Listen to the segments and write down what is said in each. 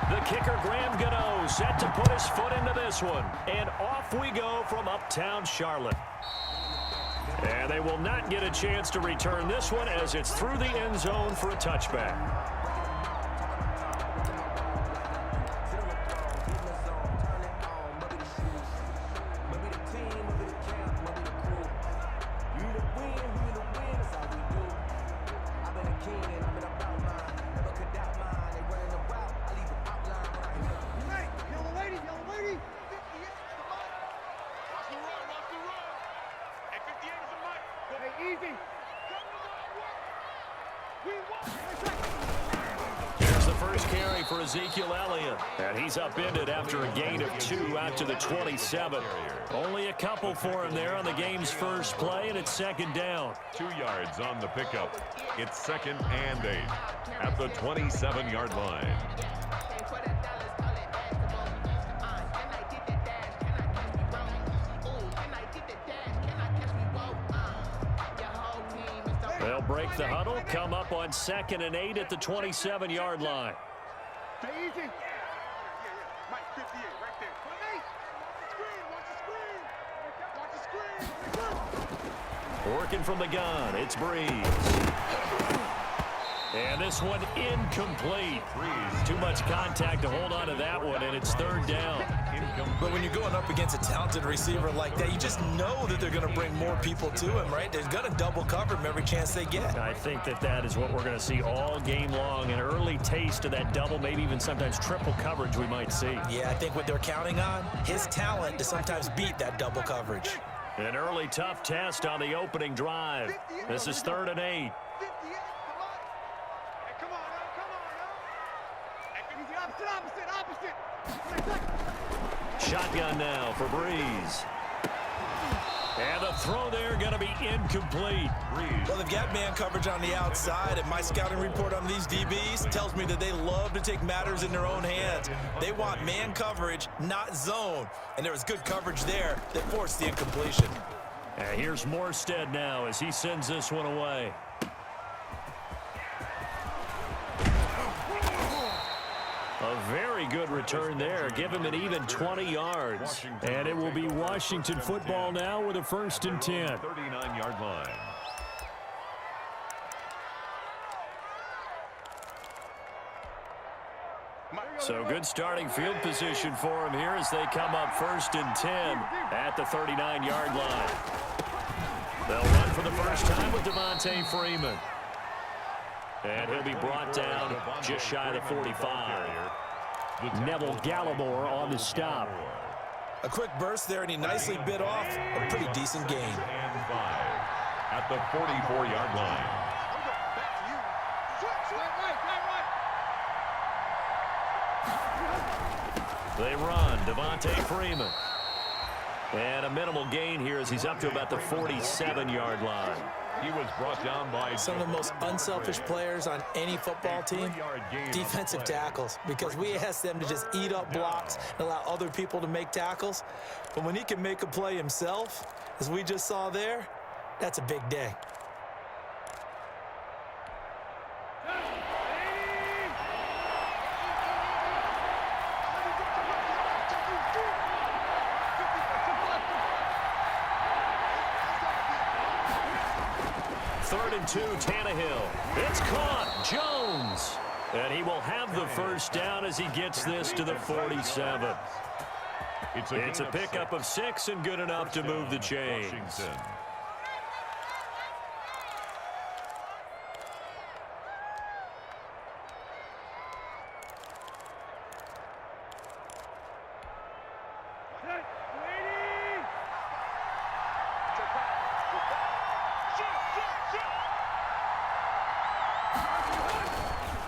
The kicker, Graham Gano, set to put his foot into this one. And off we go from uptown Charlotte. And they will not get a chance to return this one as it's through the end zone for a touchback. Here's the first carry for Ezekiel Elliott. And he's upended after a gain of 2 out to the 27. Only a couple for him there on the game's first play, and it's second down. 2 yards on the pickup. It's 2nd and 8 at the 27-yard line. They'll break the huddle, come up on 2nd and 8 at the 27-yard line. Stay easy. Mike, 58, right there. Watch the screen. Working from the gun, it's Breeze. And this one incomplete. Too much contact to hold on to that one, and it's 3rd down. But when you're going up against a talented receiver like that, you just know that they're going to bring more people to him, right? They're going to double cover him every chance they get. I think that is what we're going to see all game long, an early taste of that double, maybe even sometimes triple coverage we might see. Yeah, I think what they're counting on, his talent to sometimes beat that double coverage. An early tough test on the opening drive. This is 3rd and 8. Shotgun now for Breeze. And the throw there going to be incomplete. Well, they've got man coverage on the outside, and my scouting report on these DBs tells me that they love to take matters in their own hands. They want man coverage, not zone. And there was good coverage there that forced the incompletion. And here's Morstead now as he sends this one away. A very good return there. Give him an even 20 yards. And it will be Washington football now with a 1st and 10. 39-yard line. So good starting field position for him here as they come up 1st and 10 at the 39-yard line. They'll run for the first time with Devontae Freeman. And he'll be brought down just shy of the 45. Neville Gallimore on the stop. A quick burst there, and he nicely bit off a pretty decent gain. And 5 at the 44-yard line. They run, Devontae Freeman. And a minimal gain here as he's up to about the 47-yard line. He was brought down by some of the most unselfish players on any football team, defensive tackles, because we ask them to just eat up blocks and allow other people to make tackles. But when he can make a play himself, as we just saw there, that's a big day. Third and 2, Tannehill. It's caught, Jones. And he will have the first down as he gets this to the 47. It's a pickup of 6 and good enough to move the chains.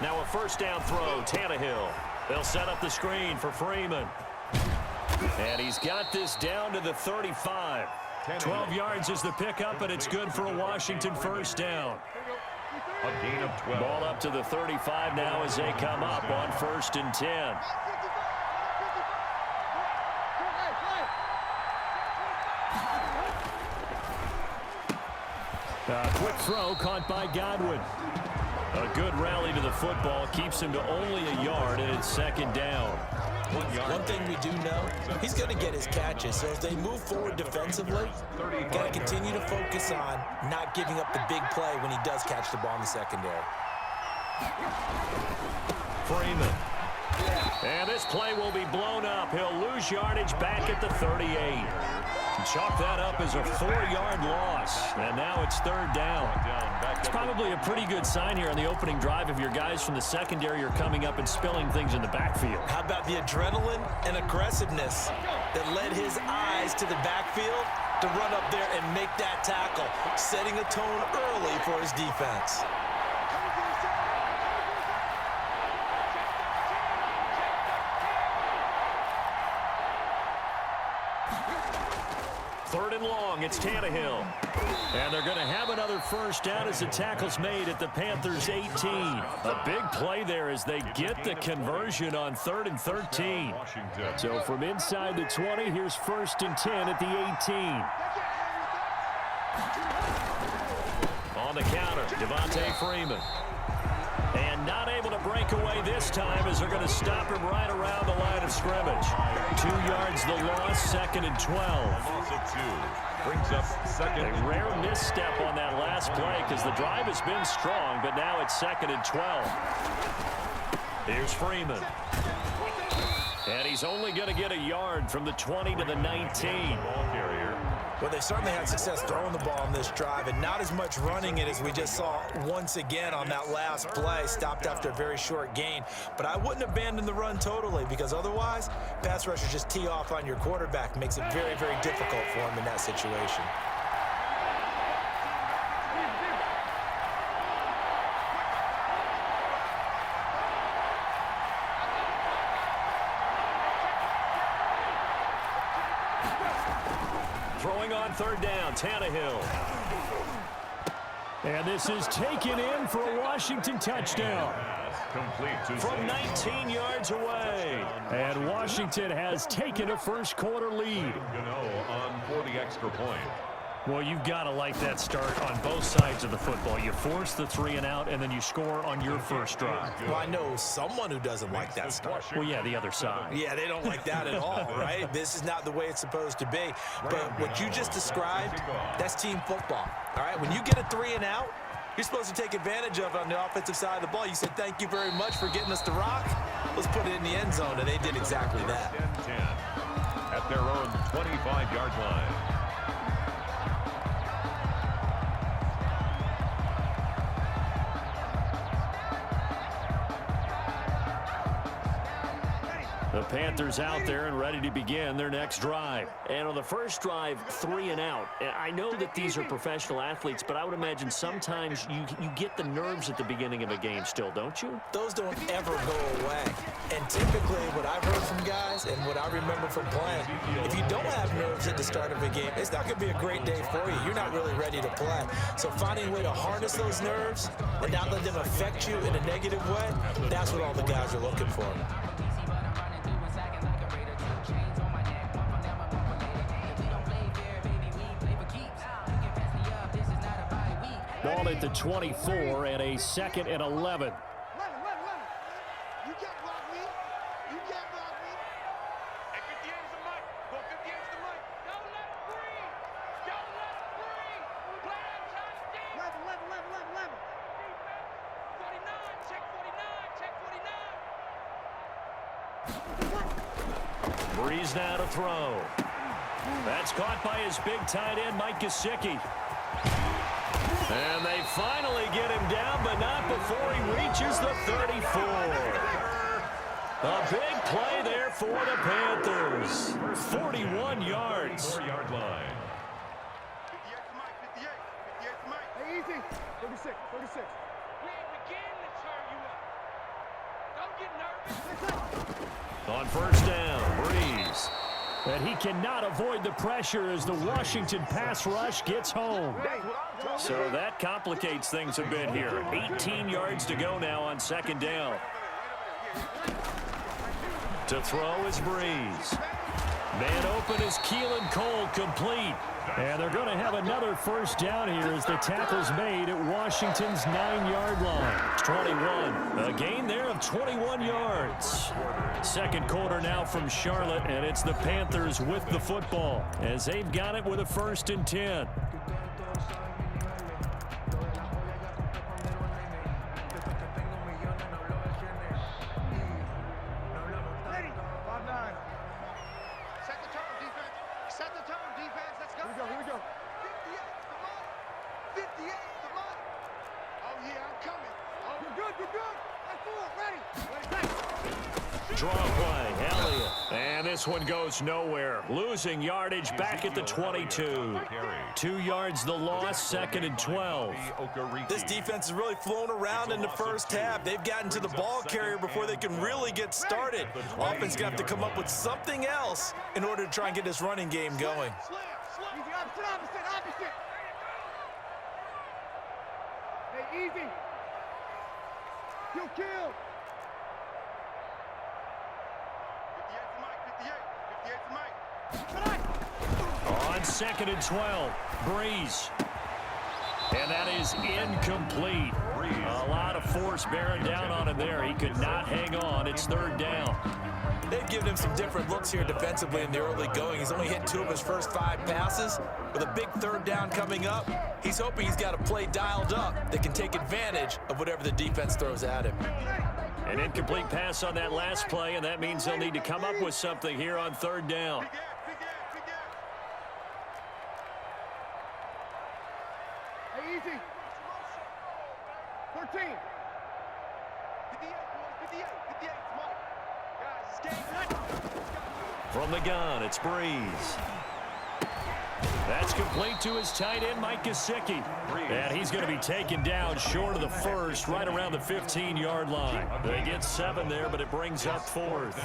Now a first down throw, Tannehill. They'll set up the screen for Freeman. And he's got this down to the 35. 12 yards is the pickup, and it's good for a Washington first down. A gain of 12. Ball up to the 35 now as they come up on 1st and 10. A quick throw caught by Godwin. A good rally to the football keeps him to only a yard, and it's second down. One thing we do know, he's going to get his catches. So as they move forward defensively, got to continue to focus on not giving up the big play when he does catch the ball in the secondary. Freeman. And this play will be blown up. He'll lose yardage back at the 38. Chalk that up as a 4-yard loss. And now it's third down. It's probably a pretty good sign here on the opening drive if your guys from the secondary are coming up and spilling things in the backfield. How about the adrenaline and aggressiveness that led his eyes to the backfield to run up there and make that tackle, setting a tone early for his defense. Third and long, it's Tannehill. And they're going to have another first down as the tackle's made at the Panthers' 18. A big play there as they get the conversion on 3rd and 13. So from inside the 20, here's 1st and 10 at the 18. On the counter, Devontae Freeman. And not able to break away this time as they're going to stop him right around the line of scrimmage. 2 yards the loss, 2nd and 12. Loss of 2. Brings up second. A rare misstep on that last play because the drive has been strong, but now it's 2nd and 12. Here's Freeman. And he's only going to get a yard from the 20 to the 19. Ball carrier. Well, they certainly had success throwing the ball on this drive and not as much running it as we just saw once again on that last play. Stopped after a very short gain. But I wouldn't abandon the run totally because otherwise, pass rushers just tee off on your quarterback. Makes it very, very difficult for him in that situation. Throwing on 3rd down, Tannehill. And this is taken in for a Washington touchdown. Complete to From 19 yards away. And Washington has taken a first quarter lead. on for the extra point. Well, you've got to like that start on both sides of the football. You force the 3 and out, and then you score on your first drive. Well, I know someone who doesn't like that start. Well, yeah, the other side. Yeah, they don't like that at all, right? This is not the way it's supposed to be. But what you just described, that's team football, all right? When you get a 3 and out, you're supposed to take advantage of it on the offensive side of the ball. You said, thank you very much for getting us the rock. Let's put it in the end zone, and they did exactly that. 10 at their own 25-yard line. The Panthers out there and ready to begin their next drive. And on the first drive, 3 and out. I know that these are professional athletes, but I would imagine sometimes you get the nerves at the beginning of a game still, don't you? Those don't ever go away. And typically what I've heard from guys and what I remember from playing, if you don't have nerves at the start of a game, it's not going to be a great day for you. You're not really ready to play. So finding a way to harness those nerves and not let them affect you in a negative way, that's what all the guys are looking for. Ball at the 24 and a 2nd and 11. Let him. You can't block me. You can't block me. Hey, 58 is the mic. Go 58 is the mic. Don't let him breathe. Don't let him breathe. Play that shot, Steve. 11. 49. Check 49. Breeze now to throw. That's caught by his big tight end, Mike Gesicki. And they finally get him down, but not before he reaches the 34. A big play there for the Panthers. 41 yards. 4-yard line. 58's the mic. 58's the mic. Hey, easy. 36. We ain't beginning to turn you up. Don't get nervous. On first down, Breeze. And he cannot avoid the pressure as the Washington pass rush gets home. So that complicates things a bit here. 18 yards to go now on 2nd down. To throw is Breeze. Man open is Keelan Cole, complete. And they're going to have another first down here as the tackle's made at Washington's 9-yard line. 21. A gain there of 21 yards. Second quarter now from Charlotte, and it's the Panthers with the football as they've got it with a 1st and 10. Here we go. 58, come on. 58, come on. Oh, yeah, I'm coming. Oh, you're good. Let's do it. Ready. Draw play, Elliott. And this one goes nowhere. Losing yardage back at the 22. 2 yards the loss, 2nd and 12. This defense is really flown around in the first half. They've gotten to the ball carrier before they can really get started. Offense got to come up with something else in order to try and get this running game going. Opposite. Hey, easy. Kill. 58 to Mike. On 2nd and 12, Breeze. And that is incomplete. A lot of force bearing down on him there. He could not hang on. It's 3rd down. They've given him some different looks here defensively in the early going. He's only hit 2 of his first 5 passes. With a big 3rd down coming up, he's hoping he's got a play dialed up that can take advantage of whatever the defense throws at him. An incomplete pass on that last play, and that means they'll need to come up with something here on 3rd down. Hey, easy. 13. 58, boys. 58. Come on. Guys, it's game. From the gun, it's Breeze. That's complete to his tight end, Mike Gesicki. And he's going to be taken down short of the first, right around the 15-yard line. They get 7 there, but it brings up 4th.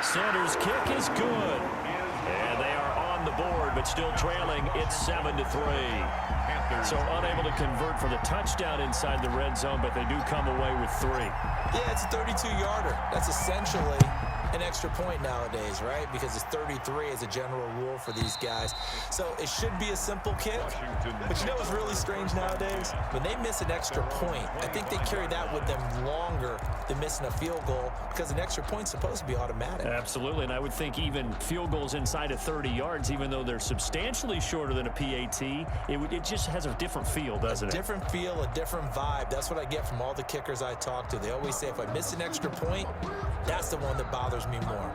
Sanders' kick is good. And they are on the board, but still trailing. It's 7-3. So unable to convert for the touchdown inside the red zone, but they do come away with 3. Yeah, it's a 32-yarder. That's essentially an extra point nowadays, right? Because it's 33 as a general rule for these guys. So it should be a simple kick. But you know what's really strange nowadays? When they miss an extra point, I think they carry that with them longer than missing a field goal because an extra point's supposed to be automatic. Absolutely, and I would think even field goals inside of 30 yards, even though they're substantially shorter than a PAT, it just has a different feel, doesn't it? A different feel, a different vibe. That's what I get from all the kickers I talk to. They always say if I miss an extra point, that's the one that bothers me more.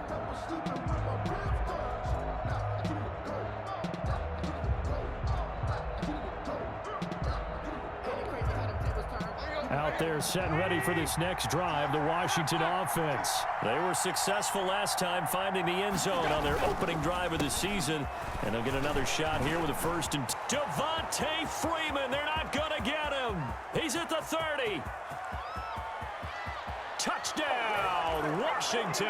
Out there set and ready for this next drive, the Washington offense. They were successful last time finding the end zone on their opening drive of the season. And they'll get another shot here with a 1st and Devontae Freeman. They're not going to get him. He's at the 30. Touchdown, Washington.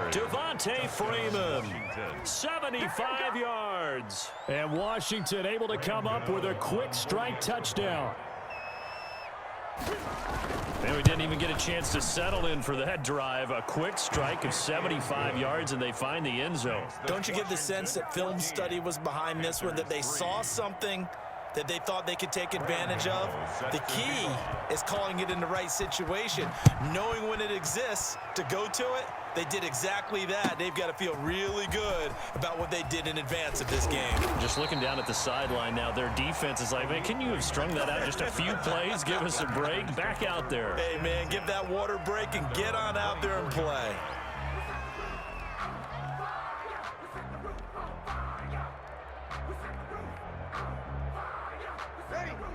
Devontae Freeman, 75 yards. And Washington able to come up with a quick strike touchdown. And we didn't even get a chance to settle in for that drive. A quick strike of 75 yards, and they find the end zone. Don't you get the sense that film study was behind this one, that they saw something that they thought they could take advantage of? The key is calling it in the right situation, knowing when it exists to go to it. They did exactly that. They've got to feel really good about what they did in advance of this game. Just looking down at the sideline now, their defense is like, man, can you have strung that out just a few plays? Give us a break. Back out there. Hey, man, give that water break and get on out there and play.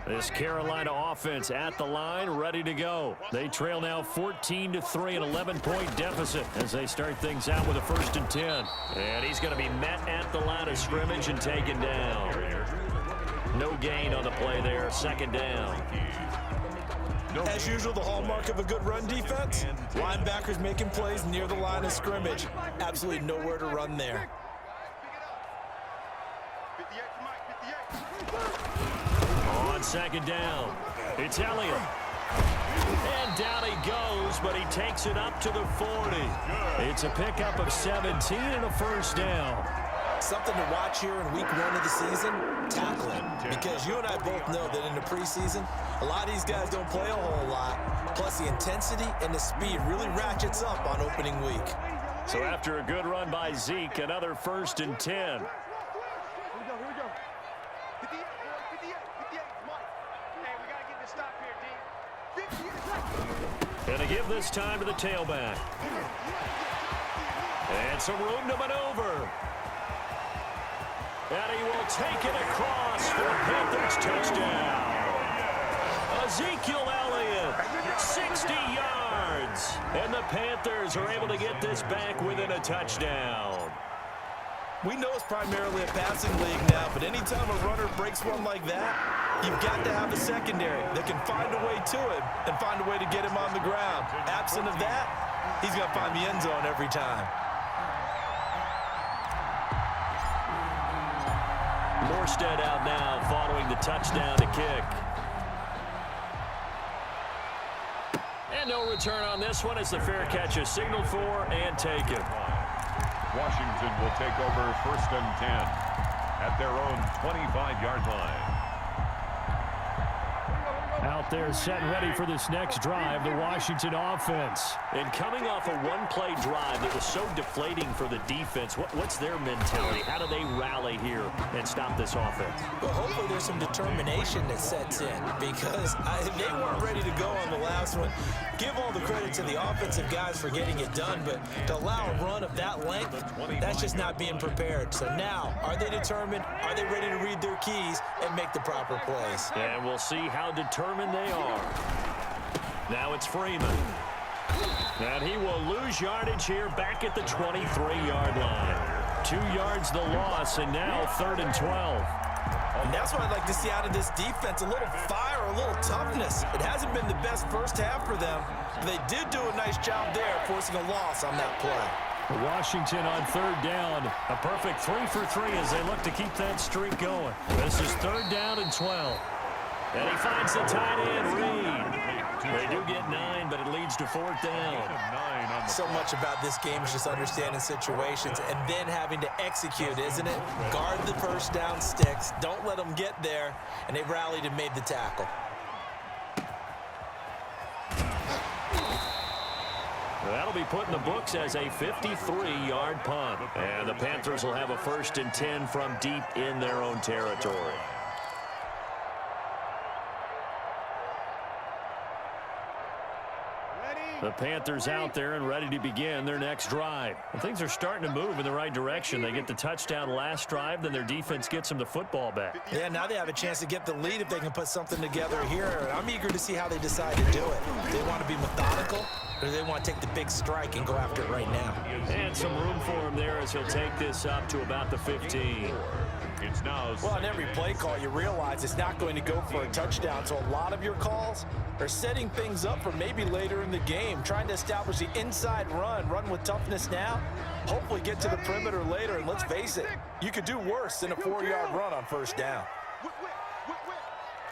This Carolina offense at the line, ready to go. They trail now 14-3, an 11-point deficit as they start things out with a 1st and 10. And he's going to be met at the line of scrimmage and taken down. No gain on the play there, 2nd down. As usual, the hallmark of a good run defense, linebackers making plays near the line of scrimmage. Absolutely nowhere to run there. On 2nd down, it's Elliott. And down he goes, but he takes it up to the 40. It's a pickup of 17 and a first down. Something to watch here in week 1 of the season, tackling. Because you and I both know that in the preseason, a lot of these guys don't play a whole lot. Plus the intensity and the speed really ratchets up on opening week. So after a good run by Zeke, another 1st and 10. Here we go. 58, 58, Mike. Hey, we got to get this stop here, D. 58. Going to give this time to the tailback. And some room to maneuver. And he will take it across for Panthers touchdown. Ezekiel Elliott, 60 yards. And the Panthers are able to get this back within a touchdown. We know it's primarily a passing league now, but anytime a runner breaks one like that, you've got to have a secondary that can find a way to him and find a way to get him on the ground. Absent of that, he's going to find the end zone every time. Morstead out now following the touchdown to kick. And no return on this one as the fair catch is signaled for and taken. Washington will take over 1st and 10 at their own 25-yard line. Out there set and ready for this next drive, the Washington offense. And coming off a one-play drive that was so deflating for the defense, what's their mentality? How do they rally here and stop this offense? Well, hopefully there's some determination that sets in because they weren't ready to go on the last one. Give all the credit to the offensive guys for getting it done, but to allow a run of that length, that's just not being prepared. So now, are they determined? Are they ready to read their keys and make the proper plays? And we'll see how determined they are. Now it's Freeman. And he will lose yardage here back at the 23-yard line. 2 yards the loss, and now 3rd and 12. And that's what I'd like to see out of this defense, a little fire, a little toughness. It hasn't been the best first half for them. They did do a nice job there, forcing a loss on that play. Washington on 3rd down. A perfect 3 for 3 as they look to keep that streak going. This is 3rd down and 12. And he finds the tight end, Reed. They do get 9, but it leads to 4th down. So much about this game is just understanding situations and then having to execute, isn't it? Guard the first down sticks. Don't let them get there. And they rallied and made the tackle. That'll be put in the books as a 53-yard punt. And the Panthers will have a 1st and 10 from deep in their own territory. The Panthers out there and ready to begin their next drive. And things are starting to move in the right direction. They get the touchdown last drive, then their defense gets them the football back. Yeah, now they have a chance to get the lead if they can put something together here. I'm eager to see how they decide to do it. Do they want to be methodical, or do they want to take the big strike and go after it right now? And some room for him there as he'll take this up to about the 15. It's now. Well, on every play call, you realize it's not going to go for a touchdown. So a lot of your calls are setting things up for maybe later in the game, trying to establish the inside run with toughness now, hopefully get to the perimeter later. And let's face it, you could do worse than a 4-yard run on 1st down. Whip.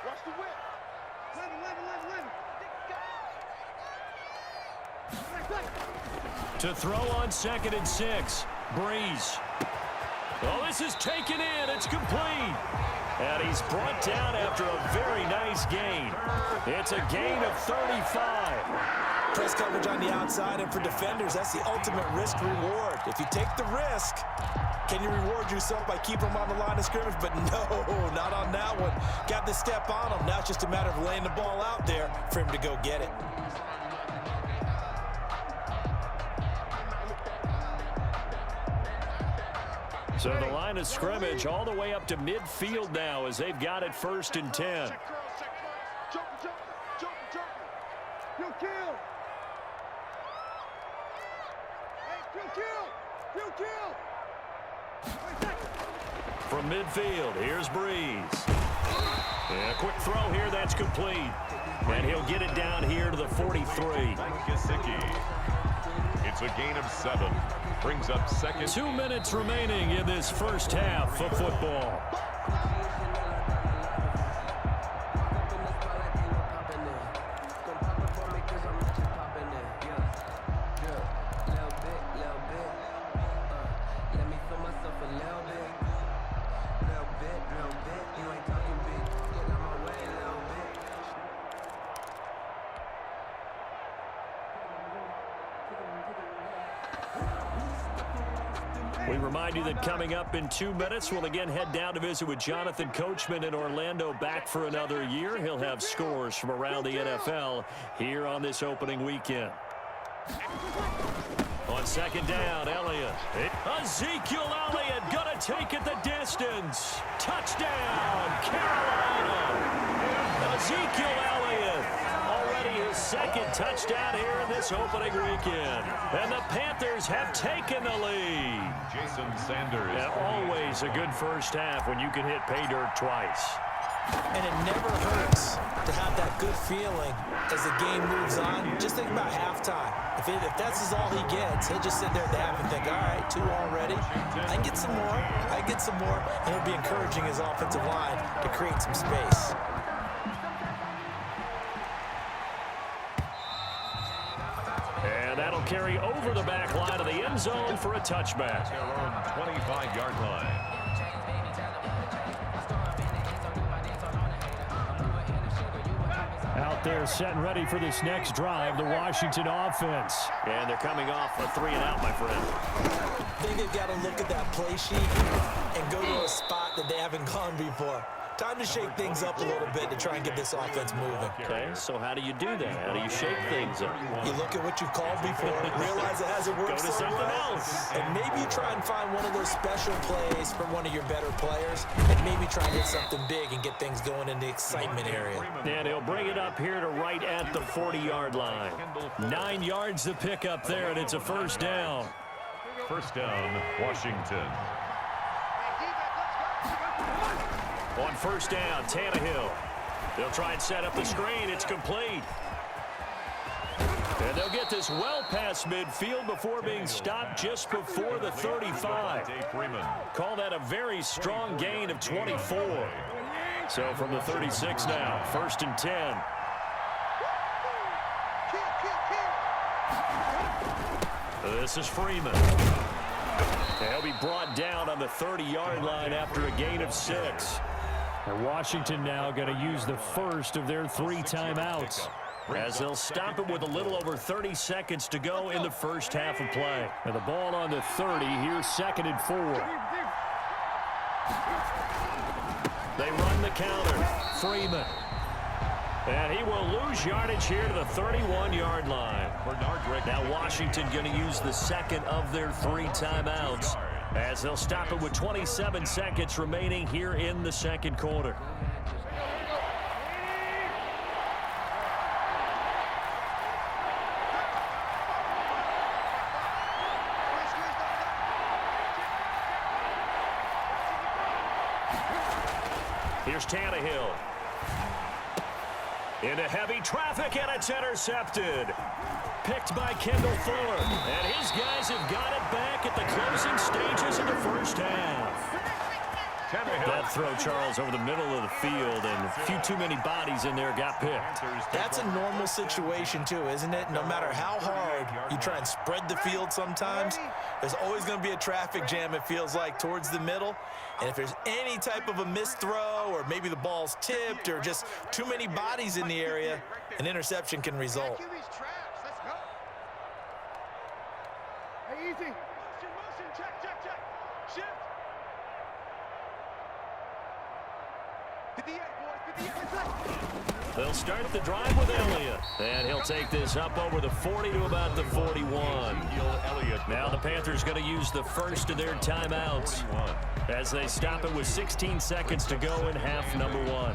Watch the whip. 11. To throw on 2nd and 6, Breeze. Oh, this is taken in. It's complete. And he's brought down after a very nice gain. It's a gain of 35. Press coverage on the outside, and for defenders, that's the ultimate risk-reward. If you take the risk, can you reward yourself by keeping them on the line of scrimmage? But no, not on that one. Got the step on him. Now it's just a matter of laying the ball out there for him to go get it. So the line of scrimmage all the way up to midfield now as they've got it 1st and 10. From midfield, here's Breeze. And a quick throw here, that's complete. And he'll get it down here to the 43. It's a gain of 7. Brings up 2nd. 2 minutes remaining in this first half of football. We remind you that coming up in 2 minutes, we'll again head down to visit with Jonathan Coachman in Orlando, back for another year. He'll have scores from around the NFL here on this opening weekend. On second down, Elliott. Ezekiel Elliott gonna take it the distance. Touchdown, Carolina. Ezekiel Elliott. Already his second touchdown here in this opening weekend. And the Panthers have taken the lead. Jason Sanders. And always a good first half when you can hit pay dirt twice. And it never hurts to have that good feeling as the game moves on. Just think about halftime. If that's all he gets, he'll just sit there at the half and think, all right, 2 already. I can get some more. I get some more. And he'll be encouraging his offensive line to create some space. And that'll carry over the back line of the end zone for a touchback. Their own 25-yard line. Out there set and ready for this next drive, the Washington offense. And they're coming off a 3-and-out, my friend. I think they've got to look at that play sheet and go to a spot that they haven't gone before. Time to shake things up a little bit to try and get this offense moving. Okay, so how do you do that? How do you shake things up? You look at what you've called before, realize it hasn't worked Go to something else. and maybe you try and find one of those special plays from one of your better players, and maybe try and hit something big and get things going in the excitement area. And he'll bring it up here to right at the 40-yard line. 9 yards to pick up there, and it's a first down. First down, Washington. On first down, Tannehill. They'll try and set up the screen. It's complete. And they'll get this well past midfield before being stopped just before the 35. Call that a very strong gain of 24. So from the 36 now, first and 10. This is Freeman. He'll be brought down on the 30-yard line after a gain of 6. And Washington now going to use the first of their 3 timeouts, as they'll stop it with a little over 30 seconds to go in the first half of play. And the ball on the 30, here's 2nd and 4. They run the counter. Freeman. And he will lose yardage here to the 31-yard line. Now Washington going to use the second of their 3 timeouts, as they'll stop it with 27 seconds remaining here in the second quarter. Here's Tannehill. Into heavy traffic, and it's intercepted. Picked by Kendall Fuller. And his guys have got it back at the closing stages of the first half. That throw, Charles, over the middle of the field, and a few too many bodies in there got picked. That's a normal situation, too, isn't it? No matter how hard you try and spread the field sometimes, there's always going to be a traffic jam, it feels like, towards the middle. And if there's any type of a missed throw, or maybe the ball's tipped, or just too many bodies in the area, an interception can result. Hey, easy. Motion, check, check, check. Shift. They'll start the drive with Elliott, and he'll take this up over the 40 to about the 41. Now the Panthers going to use the first of their timeouts, as they stop it with 16 seconds to go in half number 1.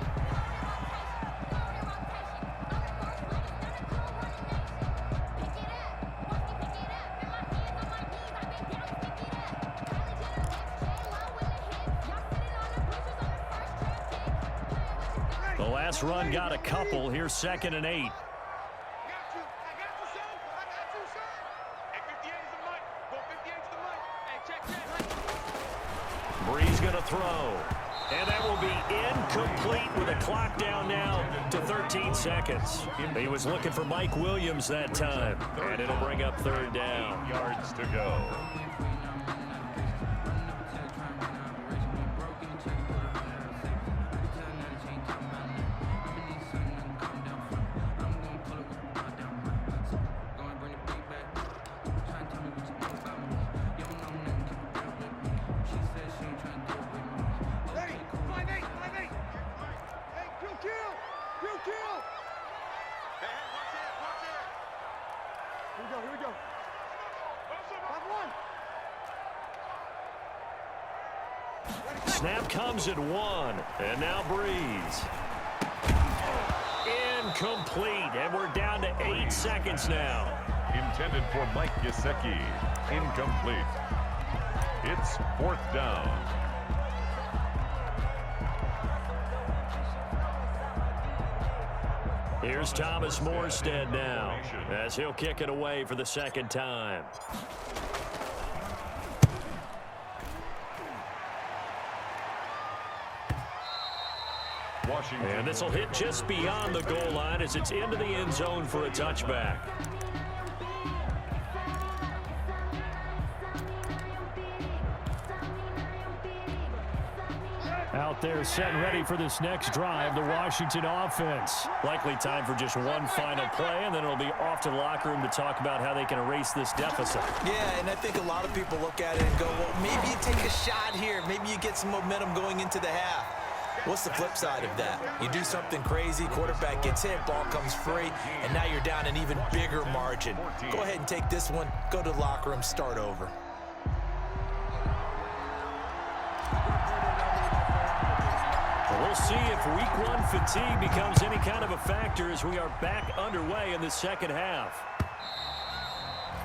The last run got a couple. Here's 2nd and 8. Bree's going to throw. And that will be incomplete with a clock down now to 13 seconds. He was looking for Mike Williams that time. And it'll bring up 3rd down. 8 yards to go. snap comes at 1. And now Breeze. Incomplete. And we're down to 8 seconds now. Intended for Mike Gesicki. Incomplete. It's 4th down. Here's Thomas Morstead now as he'll kick it away for the second time. And this will hit just beyond the goal line as it's into the end zone for a touchback. Out there set and ready for this next drive, the Washington offense. Likely time for just one final play, and then it'll be off to the locker room to talk about how they can erase this deficit. Yeah, and I think a lot of people look at it and go, well, maybe you take a shot here. Maybe you get some momentum going into the half. What's the flip side of that? You do something crazy, quarterback gets hit, ball comes free, and now you're down an even bigger margin. Go ahead and take this one, go to the locker room, start over. We'll see if week 1 fatigue becomes any kind of a factor as we are back underway in the second half.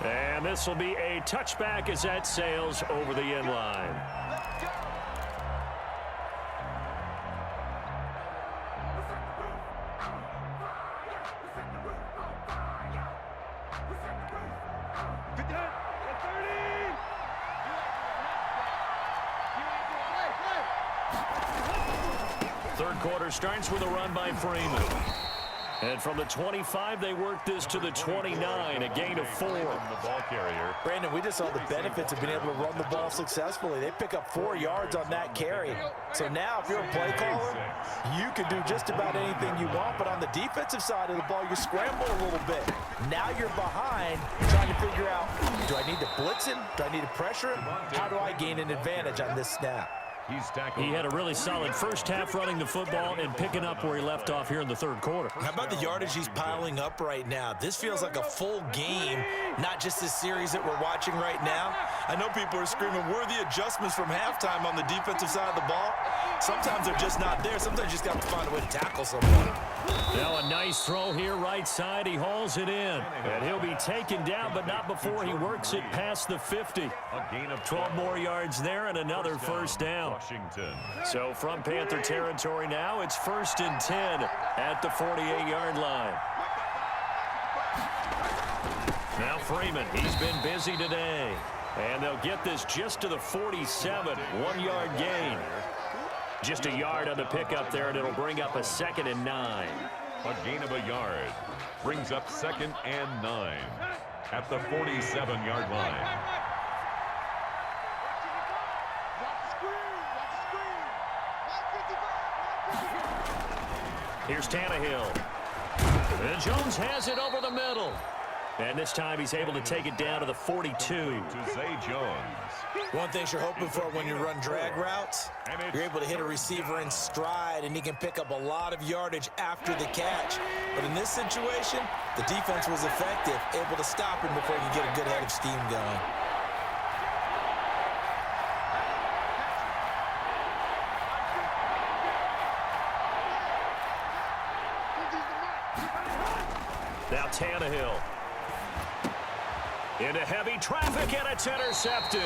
And this will be a touchback as that sails over the end line. Third quarter starts with a run by Freeman. And from the 25, they work this to the 29, a gain of 4. The ball carrier. Brandon, we just saw the benefits of being able to run the ball successfully. They pick up 4 yards on that carry. So now if you're a play caller, you can do just about anything you want. But on the defensive side of the ball, you scramble a little bit. Now you're behind trying to figure out, do I need to blitz him? Do I need to pressure him? How do I gain an advantage on this snap? He had a really solid first half running the football and picking up where he left off here in the third quarter. How about the yardage he's piling up right now? This feels like a full game, not just this series that we're watching right now. I know people are screaming, where are the adjustments from halftime on the defensive side of the ball? Sometimes they're just not there. Sometimes you just got to find a way to tackle someone. Now a nice throw here, right side. He hauls it in. And he'll be taken down, but not before he works it past the 50. A gain of 12 more yards there and another first down. Washington. So from Panther territory now, it's 1st and 10 at the 48-yard line. Now Freeman, he's been busy today. And they'll get this just to the 47, 1-yard gain. Just a yard on the pickup there, and it'll bring up a 2nd and 9. A gain of a yard. Brings up 2nd and 9 at the 47-yard line. Here's Tannehill. And Jones has it over the middle. And this time he's able to take it down to the 42. To Zay Jones. One thing you're hoping for when you run drag routes, you're able to hit a receiver in stride, and he can pick up a lot of yardage after the catch. But in this situation, the defense was effective, able to stop him before he could get a good head of steam going. Now Tannehill. Into heavy traffic, and it's intercepted.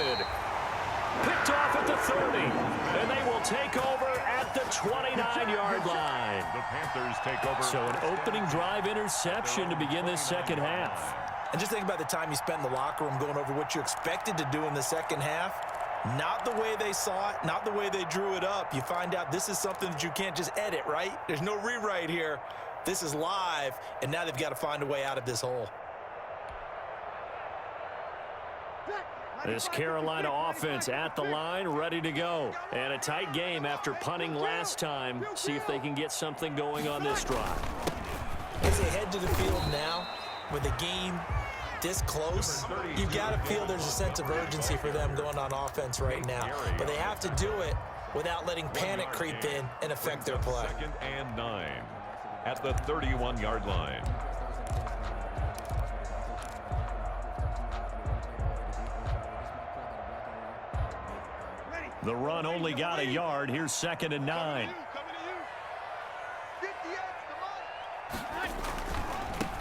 Picked off at the 30, and they will take over at the 29-yard line. The Panthers take over. So an opening drive interception to begin this second half. And just think about the time you spent in the locker room going over what you expected to do in the second half. Not the way they saw it, not the way they drew it up. You find out this is something that you can't just edit, right? There's no rewrite here. This is live, and now they've got to find a way out of this hole. This Carolina offense at the line, ready to go. And a tight game after punting last time. See if they can get something going on this drive. As they head to the field now, with the game this close, you've got to feel there's a sense of urgency for them going on offense right now. But they have to do it without letting panic creep in and affect their play. 2nd and 9 at the 31-yard line. The run only got a yard. Here's 2nd and 9.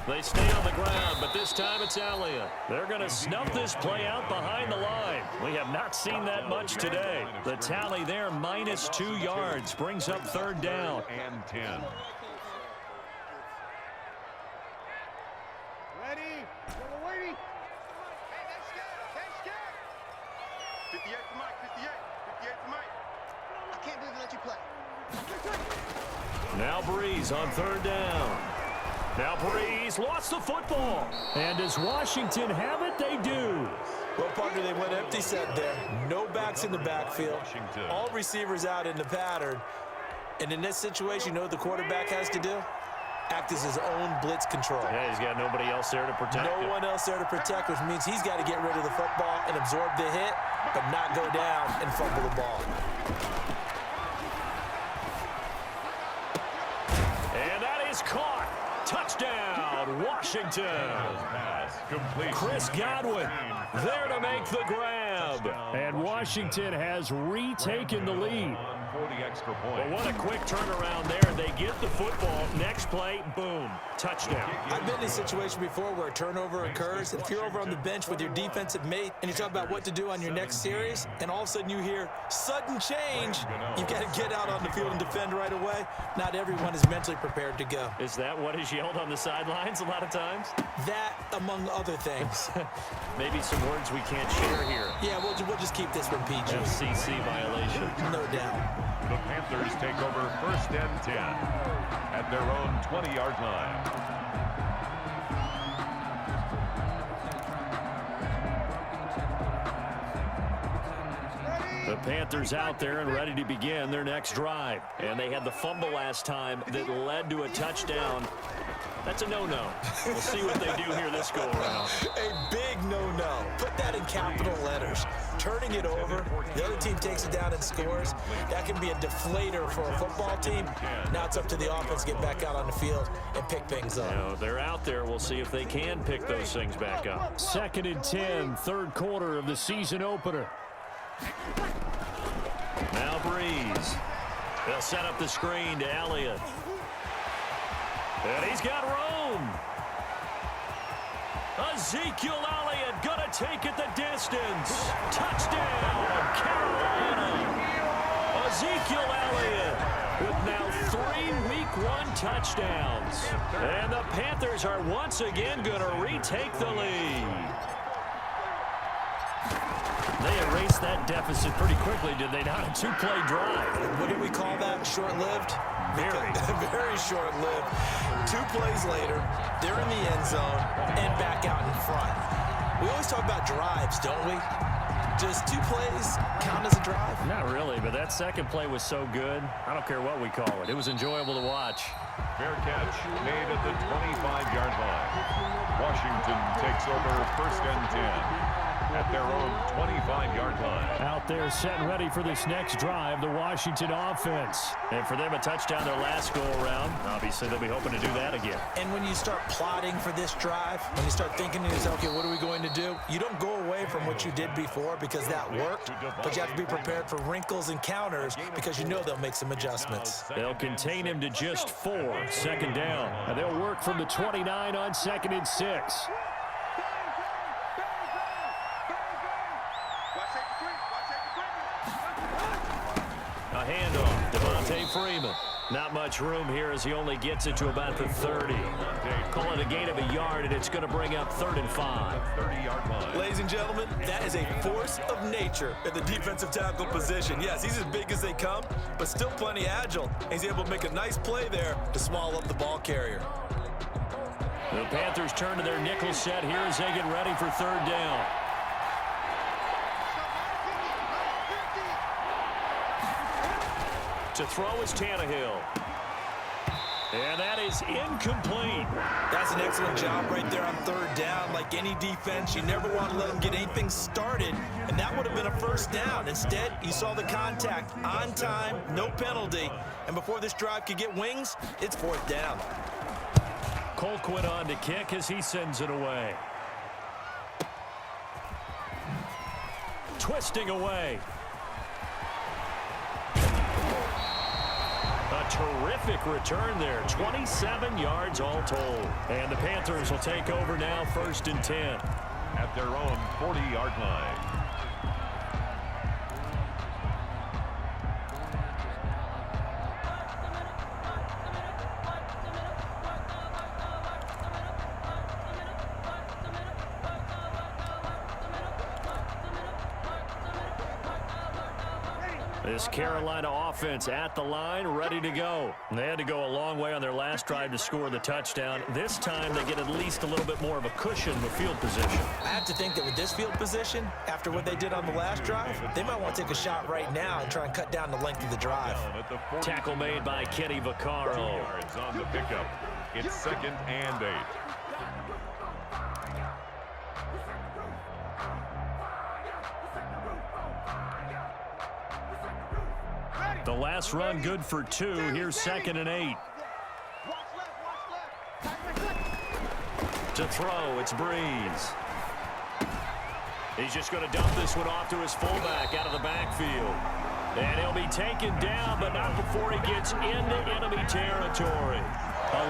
They stay on the ground, but this time it's Elliott. They're going to snuff this play out behind the line. We have not seen that much today. The tally there, -2 yards, brings up 3rd down. And 10. Ready? We're waiting. Hey, that's scared. 58 to Mike. 58 to Mike. I can't believe they let you play. Now Breeze on 3rd down. Now Breeze lost the football. And does Washington have it? They do. Well, partner, they went empty set there. No backs in the backfield. All receivers out in the pattern. And in this situation, you know what the quarterback has to do? Act as his own blitz control. Yeah, he's got nobody else there to protect him. No one else there to protect, which means he's got to get rid of the football and absorb the hit, but not go down and fumble the ball. And that is caught. Touchdown, Washington. Pass complete. Chris Godwin there to make the grab. And Washington has retaken the lead. For the extra But point. what a quick turnaround there. They get the football. Next play, boom, touchdown. I've been in a situation before where a turnover occurs, and if you're over on the bench with your defensive mate and you talk about what to do on your next series, and all of a sudden you hear sudden change, you've got to get out on the field and defend right away. Not everyone is mentally prepared to go. Is that what is yelled on the sidelines a lot of times? That, among other things. Maybe some words we can't share here. Yeah, we'll just keep this one PG. FCC violation. No doubt. The Panthers take over 1st and 10 at their own 20-yard line. The Panthers out there and ready to begin their next drive. And they had the fumble last time that led to a touchdown. That's a no-no. We'll see what they do here this go-around. A big no-no. Put that in capital letters. Turning it over, the other team takes it down and scores. That can be a deflator for a football team. Now it's up to the offense to get back out on the field and pick things up. You know, they're out there. We'll see if they can pick those things back up. 2nd and 10, 3rd quarter of the season opener. Now Breeze. They'll set up the screen to Elliott. And he's got room. Ezekiel Elliott gonna take it the distance. Touchdown, Carolina. Ezekiel Elliott with now 3 Week 1 touchdowns. And the Panthers are once again gonna retake the lead. They erased that deficit pretty quickly, did they not? A 2-play drive. What do we call that? Short-lived? Very. Very short-lived. 2 plays later, they're in the end zone and back out in front. We always talk about drives, don't we? Does 2 plays count as a drive? Not really, but that second play was so good. I don't care what we call it. It was enjoyable to watch. Fair catch made at the 25-yard line. Washington takes over 1st and 10 at their own 25-yard line. Out there set and ready for this next drive, the Washington offense. And for them, a touchdown their last go-around. Obviously, they'll be hoping to do that again. And when you start plotting for this drive, when you start thinking to yourself, okay, what are we going to do? You don't go away from what you did before because that worked, but you have to be prepared for wrinkles and counters because you know they'll make some adjustments. They'll contain him to just 4, 2nd down. And they'll work from the 29 on 2nd and 6. A handoff, Devontae Freeman. Not much room here as he only gets it to about the 30. Call it a gain of a yard, and it's going to bring up 3rd and 5. 30-yard line. Ladies and gentlemen, that is a force of nature at the defensive tackle position. Yes, he's as big as they come, but still plenty agile. He's able to make a nice play there to swallow up the ball carrier. The Panthers turn to their nickel set here as they get ready for 3rd down. To throw is Tannehill. And that is incomplete. That's an excellent job right there on 3rd down. Like any defense, you never want to let them get anything started, and that would have been a 1st down. Instead, you saw the contact on time, no penalty, and before this drive could get wings, it's 4th down. Colquitt on to kick as he sends it away. Twisting away. terrific return there. 27 yards all told. And the Panthers will take over now, 1st and 10. At their own 40-yard line. This Carolina offense at the line, ready to go. They had to go a long way on their last drive to score the touchdown. This time they get at least a little bit more of a cushion with field position. I have to think that with this field position, after what they did on the last drive, they might want to take a shot right now and try and cut down the length of the drive. Tackle made by Kenny Vaccaro. 2 yards on the pickup. It's 2nd and 8. The last run good for 2. Here's 2nd and 8. To throw, it's Breeze. He's just going to dump this one off to his fullback out of the backfield. And he'll be taken down, but not before he gets into enemy territory.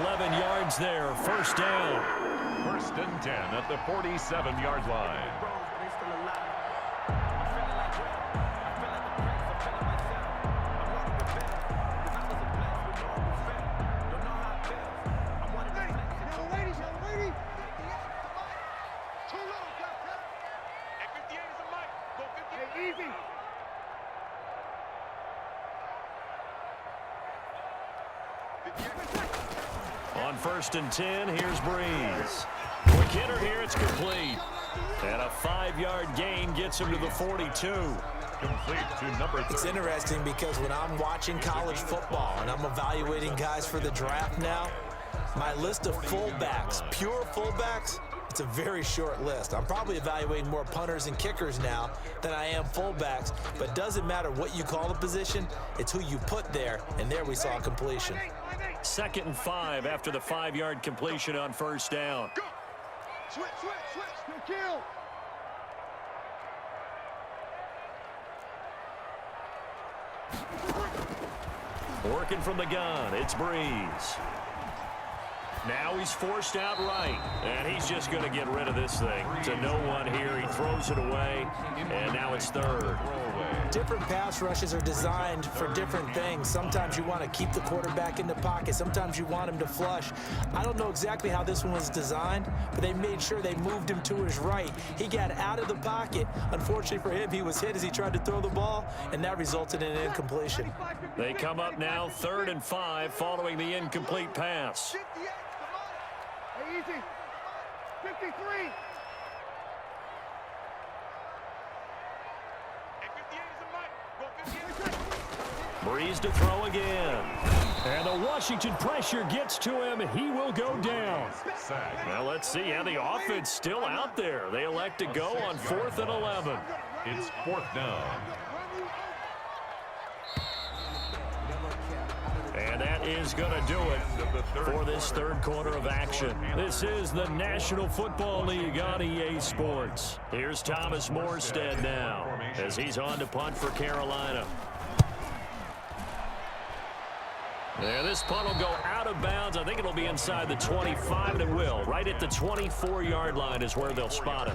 11 yards there, 1st down. 1st and 10 at the 47-yard line. On 1st and 10, here's Breeze. Quick hitter here, it's complete. And a 5-yard gain gets him to the 42. Complete to number 3. It's interesting because when I'm watching college football and I'm evaluating guys for the draft now, my list of fullbacks, pure fullbacks, it's a very short list. I'm probably evaluating more punters and kickers now than I am fullbacks, but it doesn't matter what you call the position, it's who you put there, and there we saw completion. 2nd and 5 after the 5-yard completion on 1st down. Go. Switch, kill. Working from the gun, it's Breeze. Now he's forced out right, and he's just going to get rid of this thing. To no one here, he throws it away, and now it's 3rd. Different pass rushes are designed for different things. Sometimes you want to keep the quarterback in the pocket. Sometimes you want him to flush. I don't know exactly how this one was designed, but they made sure they moved him to his right. He got out of the pocket. Unfortunately for him, he was hit as he tried to throw the ball, and that resulted in an incompletion. They come up now 3rd and 5 following the incomplete pass. Easy. 53. Breeze to throw again. And the Washington pressure gets to him. He will go down. Now let's see how the offense still out there. They elect to go on 4th and 11. It's 4th down. And that is going to do it for this 3rd quarter of action. This is the National Football League on EA Sports. Here's Thomas Morstead now as he's on to punt for Carolina. And this punt will go out of bounds. I think it'll be inside the 25, and it will. Right at the 24-yard line is where they'll spot it.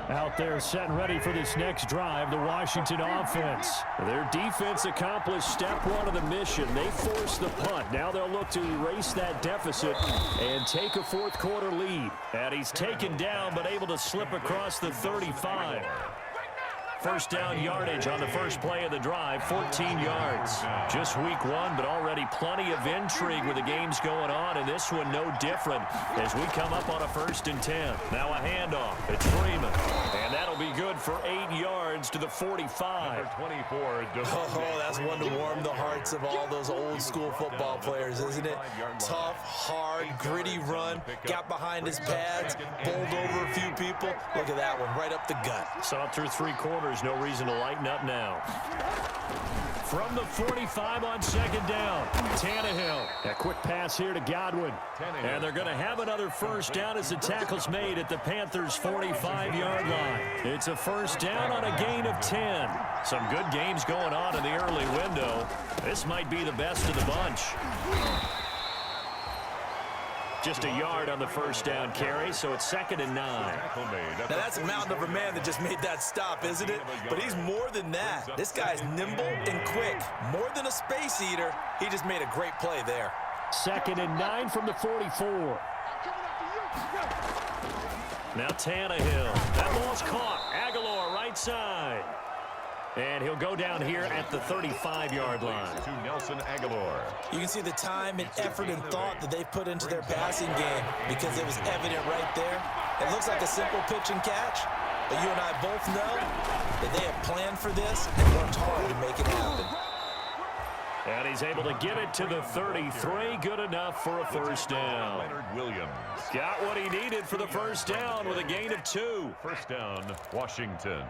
Out there set and ready for this next drive, the Washington offense. Their defense accomplished step 1 of the mission. They forced the punt. Now they'll look to erase that deficit and take a 4th quarter lead. And he's taken down but able to slip across the 35. 1st down yardage on the first play of the drive, 14 yards. Just week 1, but already plenty of intrigue with the games going on, and this one no different as we come up on a 1st and 10. Now a handoff. It's Freeman, and that'll be good for 8 yards to the 45. 24. Oh, that's one to warm the hearts of all those old school football players, isn't it? Tough, hard, gritty run, got behind his pads, bowled over a few people. Look at that one, right up the gut. Saw it through 3 quarters. receivers, no reason to lighten up now. From the 45 on second down, Tannehill. A quick pass here to Godwin. And they're going to have another first down as the tackle's made at the Panthers' 45-yard line. It's a first down on a gain of 10. Some good games going on in the early window. This might be the best of the bunch. Just a yard on the first down carry, so it's 2nd and 9. Now that's a mountain of a man that just made that stop, isn't it? But he's more than that. This guy's nimble and quick. More than a space eater, he just made a great play there. 2nd and 9 from the 44. Now Tannehill. That ball's caught. Aguilar right side. And he'll go down here at the 35-yard line. To Nelson Aguilar. You can see the time and effort and thought that they've put into their passing game because it was evident right there. It looks like a simple pitch and catch, but you and I both know that they have planned for this and worked hard to make it happen. And he's able to get it to the 33. Good enough for a first down. Leonard Williams. Got what he needed for the first down with a gain of 2. First down, Washington.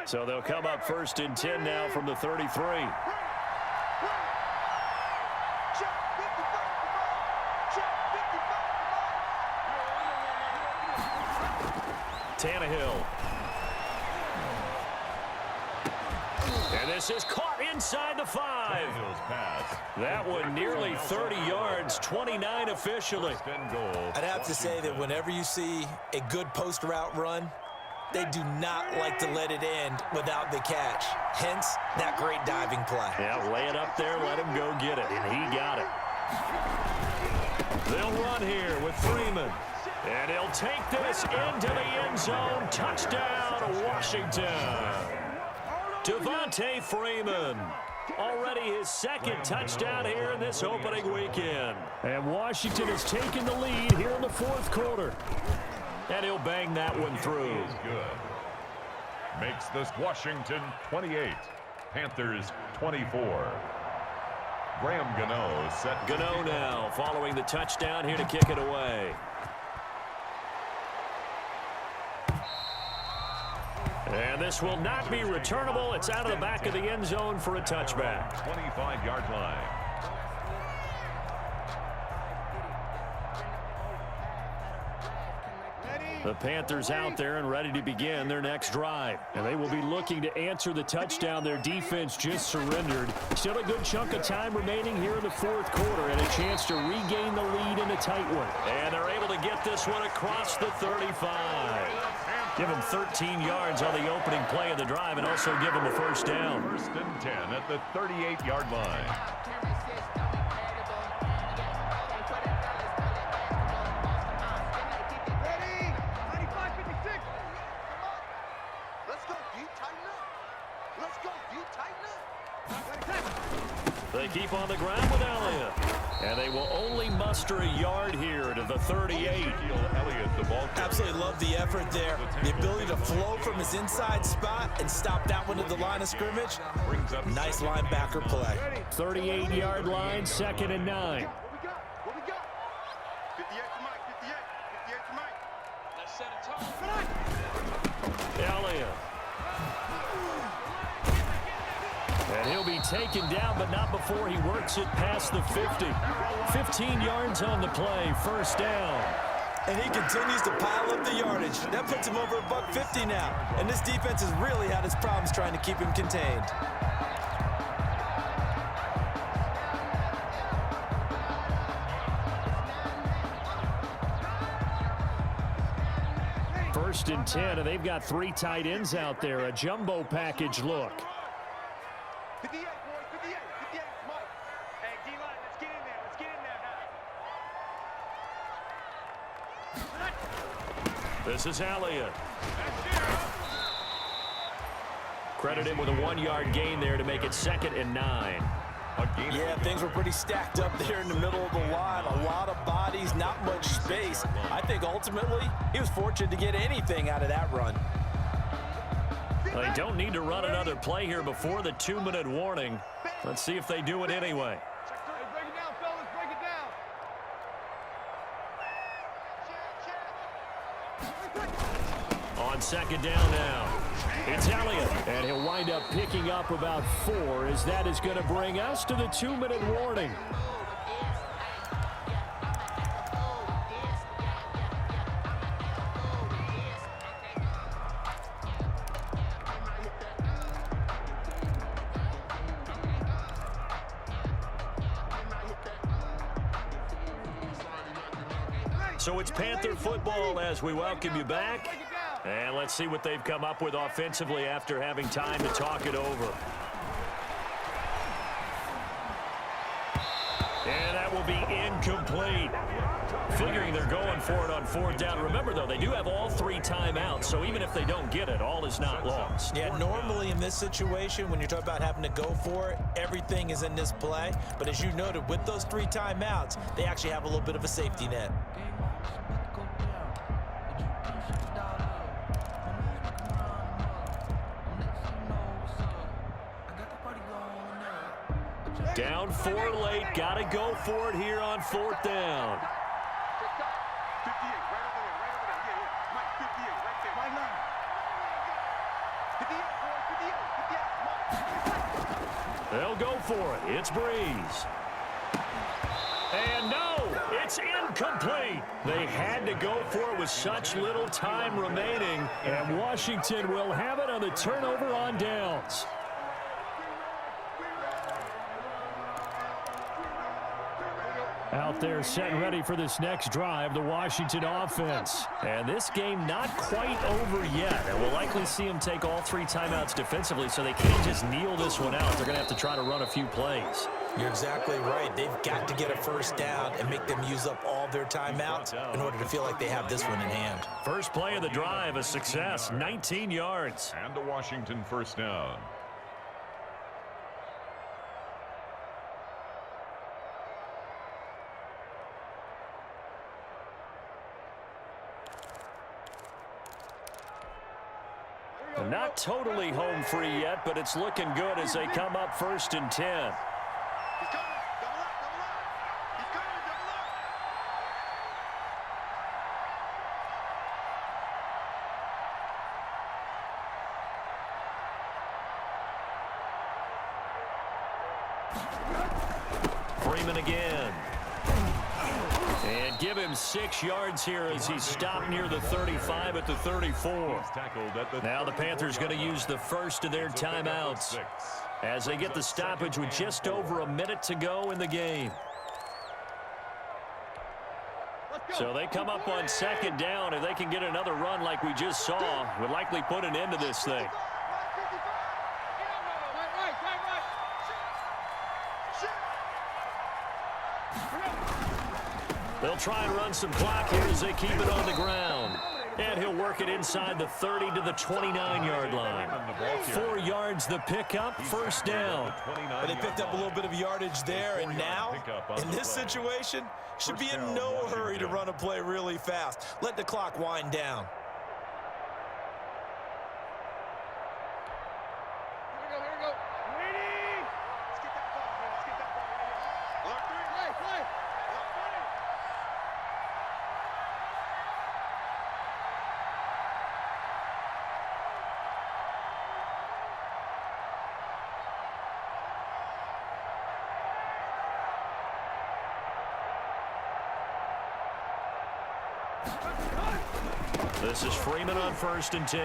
So they'll come up 1st and 10 now from the 33. Tannehill. And this is caught inside the 5. That one nearly 30 yards, 29 officially. I'd have to say that whenever you see a good post route run, they do not like to let it end without the catch. Hence, that great diving play. Yeah, lay it up there, let him go get it, and he got it. They'll run here with Freeman. And he'll take this into the end zone. Touchdown, Washington. Devontae Freeman. Already his 2nd touchdown here in this opening weekend. And Washington has taken the lead here in the 4th quarter. And he'll bang that one through. Is good. Makes this Washington 28. Panthers 24. Graham Gano set. Gano now following the touchdown here to kick it away. And this will not be returnable. It's out of the back of the end zone for a touchback. 25-yard line. The Panthers out there and ready to begin their next drive. And they will be looking to answer the touchdown their defense just surrendered. Still a good chunk of time remaining here in the 4th quarter and a chance to regain the lead in a tight one. And they're able to get this one across the 35. Give them 13 yards on the opening play of the drive and also give them a first down. 1st and 10 at the 38-yard line. They keep on the ground with Elliott. And they will only muster a yard here to the 38. Elliott, the ball. Absolutely love the effort there. The ability to flow from his inside spot and stop that one at the line of scrimmage. Nice linebacker play. 38-yard line, 2nd and 9. What we got? 58 to Mike, 58 to Mike. Let's set a tone. Elliott. And he'll be taken down, but not before he works it past the 50. 15 yards on the play, first down. And he continues to pile up the yardage. That puts him over $150 now. And this defense has really had its problems trying to keep him contained. First and 10, and they've got 3 tight ends out there. A jumbo package look. 58, boys, 58, 58, Mike. Hey, D-line, let's get in there. Let's get in there now. This is Elliott. Credit him with a 1-yard gain there to make it 2nd and 9. Yeah, things were pretty stacked up there in the middle of the line. A lot of bodies, not much space. I think ultimately he was fortunate to get anything out of that run. They don't need to run another play here before the 2-minute warning. Let's see if they do it anyway. On second down now, it's Elliott. And he'll wind up picking up about 4 as that is going to bring us to the 2-minute warning. So it's Panther football as we welcome you back. And let's see what they've come up with offensively after having time to talk it over. And that will be incomplete. Figuring they're going for it on 4th down. Remember, though, they do have all 3 timeouts, so even if they don't get it, all is not lost. Yeah, normally in this situation, when you're talking about having to go for it, everything is in this play. But as you noted, with those 3 timeouts, they actually have a little bit of a safety net. Down 4 late. Got to go for it here on 4th down. 58, right over there. Yeah. Mike, 58, right there. Right now. 58, boy, 58. They'll go for it. It's Breeze. And no, it's incomplete. They had to go for it with such little time remaining. And Washington will have it on the turnover on downs. Out there set and ready for this next drive, the Washington offense. And this game not quite over yet. And we'll likely see them take all 3 timeouts defensively, so they can't just kneel this one out. They're going to have to try to run a few plays. You're exactly right. They've got to get a 1st down and make them use up all their timeouts in order to feel like they have this one in hand. First play of the drive, a success, 19 yards. And a Washington 1st down. Not totally home free yet, but it's looking good as they come up 1st and 10. He's coming. Double up, double up. He's coming, double up. Freeman again. And give him 6 yards here as he's stopped near the 35 at the 34. Now the Panthers going to use the first of their timeouts as they get the stoppage with just over a minute to go in the game. So they come up on 2nd down. If they can get another run like we just saw, would likely put an end to this thing. They'll try and run some clock here as they keep it on the ground. And he'll work it inside the 30 to the 29-yard line. 4 yards the pickup, 1st down. But they picked up a little bit of yardage there, and now, in this situation, should be in no hurry to run a play really fast. Let the clock wind down. Here we go. Ready? Let's get that ball, man. Let's get that ball. Lock 3. Play. Lock 3. This is Freeman on 1st and 10.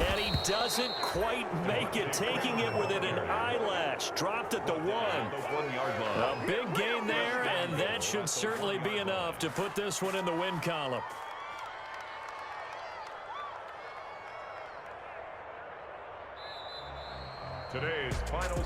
And he doesn't quite make it, taking it within an eyelash. Dropped at the 1. A big gain there, and that should certainly be enough to put this one in the win column.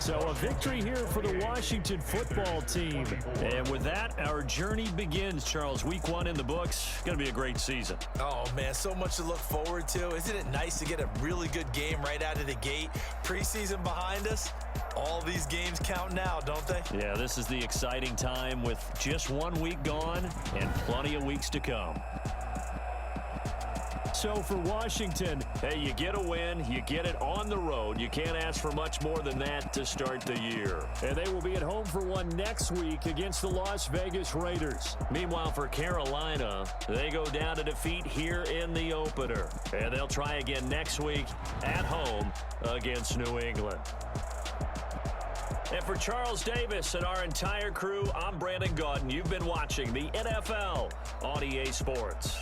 So a victory here for the Washington football team. And with that, our journey begins, Charles. Week 1 in the books. Going to be a great season. Oh, man, so much to look forward to. Isn't it nice to get a really good game right out of the gate? Preseason behind us. All these games count now, don't they? Yeah, this is the exciting time with just 1 week gone and plenty of weeks to come. So for Washington, hey, you get a win, you get it on the road. You can't ask for much more than that to start the year. and they will be at home for one next week against the Las Vegas Raiders. Meanwhile, for Carolina, they go down to defeat here in the opener. And they'll try again next week at home against New England. And for Charles Davis and our entire crew, I'm Brandon Gaudin. You've been watching the NFL on EA Sports.